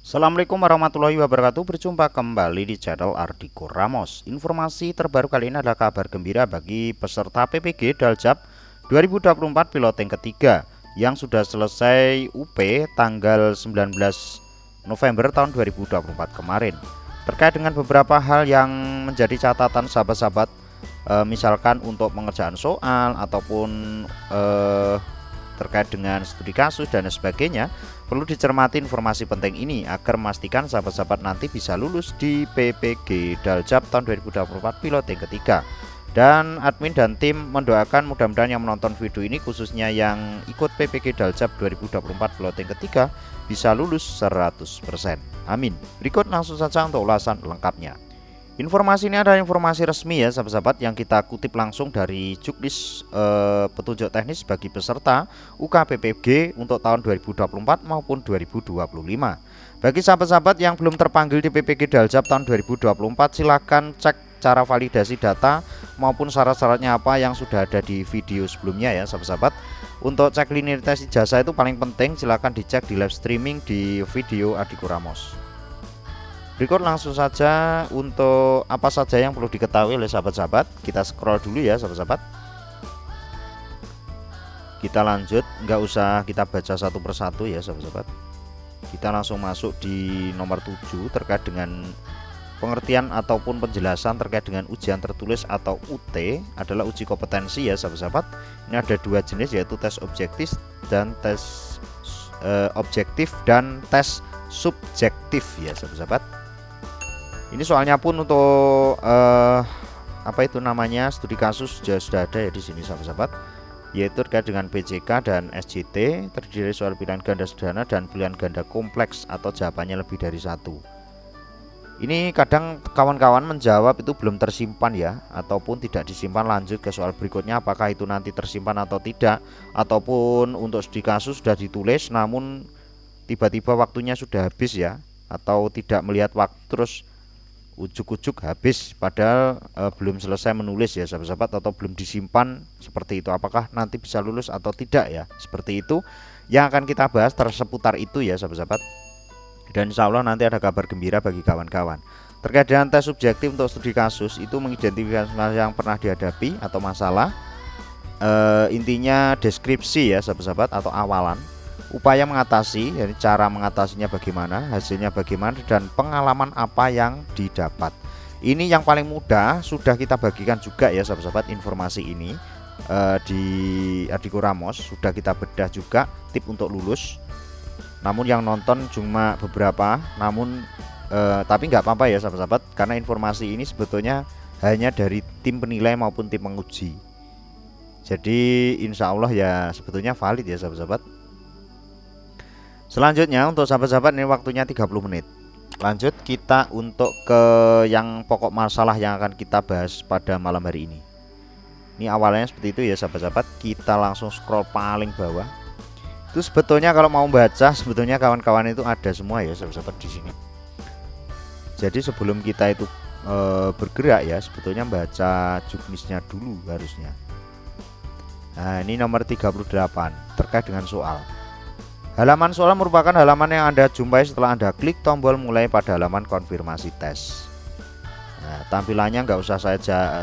Assalamualaikum warahmatullahi wabarakatuh. Berjumpa kembali di channel Ardiko Ramos. Informasi terbaru kali ini adalah kabar gembira bagi peserta PPG Daljab 2024 pilot yang ketiga yang sudah selesai UP tanggal 19 November tahun 2024 kemarin. Terkait dengan beberapa hal yang menjadi catatan sahabat-sahabat, misalkan untuk pengerjaan soal ataupun terkait dengan studi kasus dan sebagainya, perlu dicermati informasi penting ini agar memastikan sahabat-sahabat nanti bisa lulus di PPG Daljab tahun 2024 pilot yang ketiga. Dan admin dan tim mendoakan mudah-mudahan yang menonton video ini, khususnya yang ikut PPG Daljab 2024 pilot yang ketiga, bisa lulus 100%. Amin. Berikut langsung saja untuk ulasan lengkapnya. Informasi ini adalah informasi resmi ya sahabat-sahabat, yang kita kutip langsung dari Juknis petunjuk teknis bagi peserta UK PPG untuk tahun 2024 maupun 2025. Bagi sahabat-sahabat yang belum terpanggil di PPG Daljab tahun 2024, silakan cek cara validasi data maupun syarat-syaratnya apa yang sudah ada di video sebelumnya ya sahabat-sahabat. Untuk cek linearitas ijazah itu paling penting, silakan dicek di live streaming di video Ardiko Ramos. Berikut langsung saja untuk apa saja yang perlu diketahui oleh sahabat-sahabat. Kita scroll dulu ya sahabat-sahabat. Kita lanjut, nggak usah kita baca satu persatu ya sahabat-sahabat. Kita langsung masuk di nomor 7 terkait dengan pengertian ataupun penjelasan terkait dengan ujian tertulis atau UT adalah uji kompetensi ya sahabat-sahabat. Ini ada dua jenis, yaitu tes objektif dan tes subjektif ya sahabat-sahabat. Ini soalnya pun untuk apa itu namanya, studi kasus sudah ada ya di sini sahabat-sahabat, yaitu terkait dengan PJK dan SJT, terdiri soal pilihan ganda sederhana dan pilihan ganda kompleks atau jawabannya lebih dari satu. Ini kadang kawan-kawan menjawab itu belum tersimpan ya, ataupun tidak disimpan, lanjut ke soal berikutnya, apakah itu nanti tersimpan atau tidak, ataupun untuk studi kasus sudah ditulis namun tiba-tiba waktunya sudah habis ya, atau tidak melihat waktu terus ujuk-ujuk habis padahal belum selesai menulis ya sahabat-sahabat, atau belum disimpan seperti itu. Apakah nanti bisa lulus atau tidak ya, seperti itu yang akan kita bahas terseputar itu ya sahabat-sahabat. Dan insya Allah nanti ada kabar gembira bagi kawan-kawan. Terkait dengan tes subjektif untuk studi kasus, itu mengidentifikasi yang pernah dihadapi atau masalah, intinya deskripsi ya sahabat-sahabat atau awalan, upaya mengatasi, jadi cara mengatasinya bagaimana, hasilnya bagaimana, dan pengalaman apa yang didapat. Ini yang paling mudah sudah kita bagikan juga ya sahabat-sahabat, informasi ini di Ardiko Ramos sudah kita bedah juga tip untuk lulus. Namun yang nonton cuma beberapa, namun tapi nggak apa-apa ya sahabat-sahabat, karena informasi ini sebetulnya hanya dari tim penilai maupun tim penguji. Jadi insya Allah ya sebetulnya valid ya sahabat-sahabat. Selanjutnya untuk sahabat-sahabat ini waktunya 30 menit. Lanjut kita untuk ke yang pokok masalah yang akan kita bahas pada malam hari ini. Ini awalnya seperti itu ya sahabat-sahabat. Kita langsung scroll paling bawah. Itu sebetulnya kalau mau baca, sebetulnya kawan-kawan itu ada semua ya sahabat-sahabat di sini. Jadi sebelum kita itu bergerak ya, sebetulnya baca juknisnya dulu harusnya. Nah, ini nomor 38 terkait dengan soal. Halaman soal merupakan halaman yang Anda jumpai setelah Anda klik tombol mulai pada halaman konfirmasi tes. Nah, tampilannya nggak usah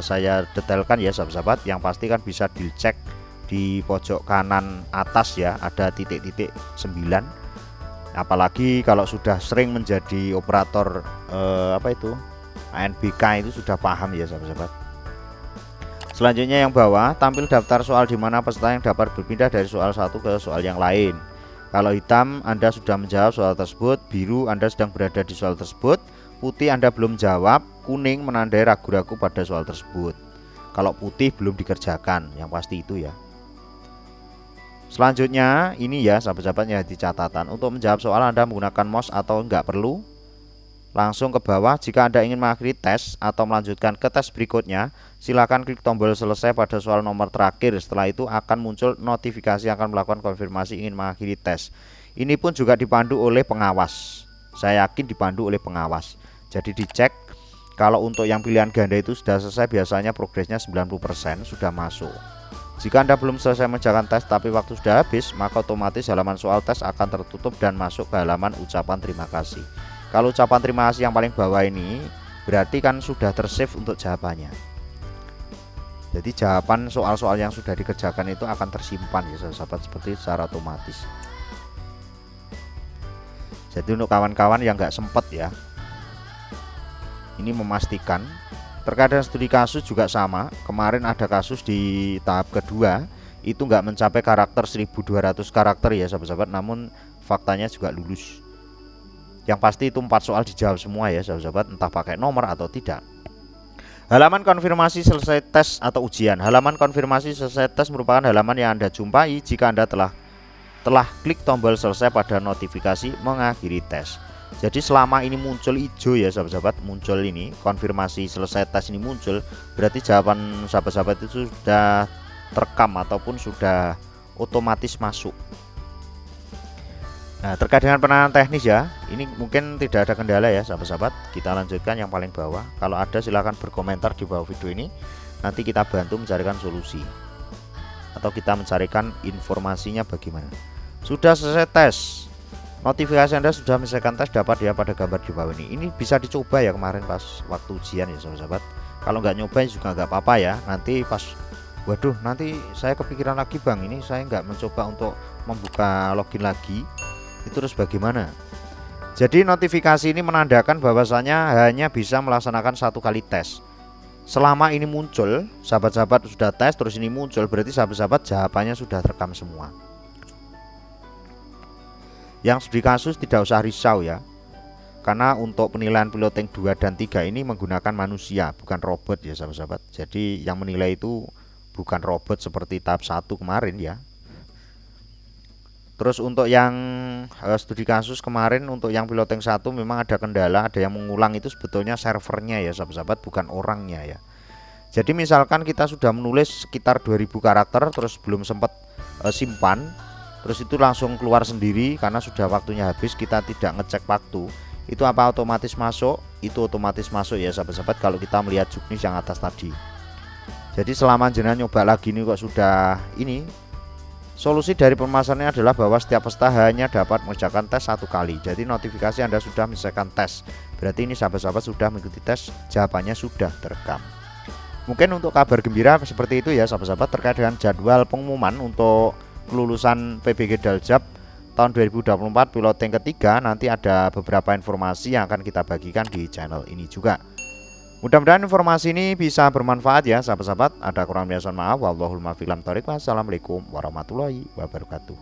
saya detailkan ya sahabat-sahabat, yang pasti kan bisa dicek di pojok kanan atas ya, ada titik-titik 9. Apalagi kalau sudah sering menjadi operator apa itu ANBK itu sudah paham ya sahabat-sahabat. Selanjutnya yang bawah tampil daftar soal di mana peserta yang dapat berpindah dari soal satu ke soal yang lain. Kalau hitam Anda sudah menjawab soal tersebut, biru Anda sedang berada di soal tersebut, putih Anda belum jawab, kuning menandai ragu-ragu pada soal tersebut. Kalau putih belum dikerjakan, yang pasti itu ya. Selanjutnya ini ya sahabat-sahabatnya di catatan, untuk menjawab soal Anda menggunakan mouse atau enggak perlu. Langsung ke bawah, jika Anda ingin mengakhiri tes atau melanjutkan ke tes berikutnya, silakan klik tombol selesai pada soal nomor terakhir. Setelah itu akan muncul notifikasi akan melakukan konfirmasi ingin mengakhiri tes. Ini pun juga dipandu oleh pengawas. Saya yakin dipandu oleh pengawas. Jadi dicek, kalau untuk yang pilihan ganda itu sudah selesai, biasanya progresnya 90% sudah masuk. Jika Anda belum selesai mengerjakan tes tapi waktu sudah habis, maka otomatis halaman soal tes akan tertutup dan masuk ke halaman ucapan terima kasih. Kalau ucapan terima kasih yang paling bawah ini berarti kan sudah tersave untuk jawabannya. Jadi jawaban soal-soal yang sudah dikerjakan itu akan tersimpan ya sahabat, seperti secara otomatis. Jadi untuk kawan-kawan yang nggak sempat ya, ini memastikan. Terkadang studi kasus juga sama. Kemarin ada kasus di tahap kedua itu nggak mencapai karakter 1200 karakter ya sahabat-sahabat, namun faktanya juga lulus. Yang pasti itu 4 soal dijawab semua ya sahabat-sahabat, entah pakai nomor atau tidak. Halaman konfirmasi selesai tes atau ujian. Halaman konfirmasi selesai tes merupakan halaman yang Anda jumpai jika Anda telah klik tombol selesai pada notifikasi mengakhiri tes. Jadi selama ini muncul hijau ya sahabat-sahabat, muncul ini konfirmasi selesai tes ini muncul, berarti jawaban sahabat-sahabat itu sudah terekam ataupun sudah otomatis masuk. Nah, terkait dengan penanganan teknis ya, ini mungkin tidak ada kendala ya sahabat-sahabat. Kita lanjutkan yang paling bawah. Kalau ada silahkan berkomentar di bawah video ini. Nanti kita bantu mencarikan solusi atau kita mencarikan informasinya bagaimana. Sudah selesai tes, notifikasi Anda sudah menyelesaikan tes dapat ya pada gambar di bawah ini. Ini bisa dicoba ya kemarin pas waktu ujian ya sahabat-sahabat. Kalau nggak nyobain juga nggak apa-apa ya. Nanti pas, waduh nanti saya kepikiran lagi bang, ini saya nggak mencoba untuk membuka login lagi. Itu terus bagaimana? Jadi notifikasi ini menandakan bahwasanya hanya bisa melaksanakan 1 kali tes. Selama ini muncul, sahabat-sahabat sudah tes terus ini muncul, berarti sahabat-sahabat jawabannya sudah terekam semua. Yang studi kasus tidak usah risau ya, karena untuk penilaian piloting 2 dan 3 ini menggunakan manusia bukan robot ya sahabat-sahabat. Jadi yang menilai itu bukan robot seperti tahap 1 kemarin ya. Terus untuk yang studi kasus kemarin, untuk yang piloting 1 memang ada kendala, ada yang mengulang, itu sebetulnya servernya ya sahabat-sahabat, bukan orangnya ya. Jadi misalkan kita sudah menulis sekitar 2000 karakter terus belum sempat simpan, terus itu langsung keluar sendiri karena sudah waktunya habis, kita tidak ngecek waktu, itu apa otomatis masuk? Itu otomatis masuk ya sahabat-sahabat kalau kita melihat juknis yang atas tadi. Jadi selama jenengan nyoba lagi ini kok sudah ini, solusi dari permasalahannya adalah bahwa setiap peserta hanya dapat mengerjakan tes 1 kali. Jadi notifikasi Anda sudah menyelesaikan tes, berarti ini sahabat-sahabat sudah mengikuti tes, jawabannya sudah terekam. Mungkin untuk kabar gembira seperti itu ya sahabat-sahabat terkait dengan jadwal pengumuman untuk kelulusan PBG Daljab tahun 2024 piloting ketiga. Nanti ada beberapa informasi yang akan kita bagikan di channel ini juga. Mudah-mudahan informasi ini bisa bermanfaat ya sahabat-sahabat. Ada kurang lebihnya mohon maaf. Wallahul muwaffiq. Wassalamualaikum warahmatullahi wabarakatuh.